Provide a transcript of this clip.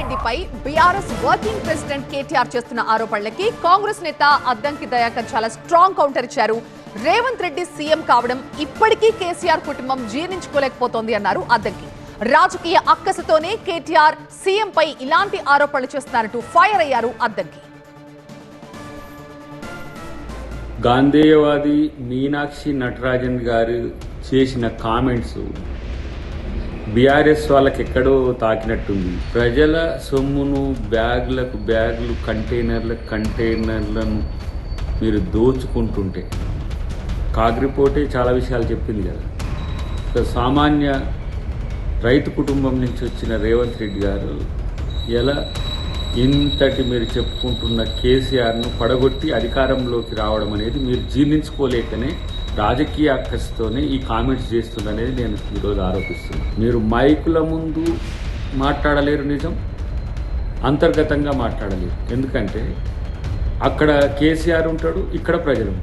రెడ్డిపై BRS working president KTR చేస్తున్న ఆరోపణలకి కాంగ్రెస్ నేత అద్దంకి దయాకర్ చాలా స్ట్రాంగ్ కౌంటర్ ఇచ్చారు. రేవంత్ రెడ్డి సీఎం కావడం ఇప్పటికీ కేసీఆర్ కుటుంబం జీర్ణించుకోలేకపోతోంది అన్నారు అద్దంకి. రాజకీయ అక్కసతోనే కేటీఆర్ సీఎం పై ఇలాంటి ఆరోపణలు చేస్తున్నారంటూ ఫైర్ అయ్యారు అద్దంకి. గాంధేయవాది మీనాక్షి నటరాజన్ గారు చేసిన కామెంట్స్ బీఆర్ఎస్ వాళ్ళకి ఎక్కడో తాకినట్టుంది. ప్రజల సొమ్మును బ్యాగులు కంటైనర్లను మీరు దోచుకుంటుంటే కాగ్రిపోటే చాలా విషయాలు చెప్పింది కదా. సామాన్య రైతు కుటుంబం నుంచి వచ్చిన రేవంత్ రెడ్డి గారు ఎలా ఇంతటి మీరు చెప్పుకుంటున్న కేసీఆర్ను పడగొట్టి అధికారంలోకి రావడం అనేది మీరు జీర్ణించుకోలేకనే రాజకీయ అక్కస్తోనే ఈ కామెంట్స్ చేస్తుందనేది నేను ఈరోజు ఆరోపిస్తున్నాను. మీరు మైకుల ముందు మాట్లాడలేరు, నిజం అంతర్గతంగా మాట్లాడలేరు. ఎందుకంటే అక్కడ కేసీఆర్ ఉంటాడు, ఇక్కడ ప్రజలు.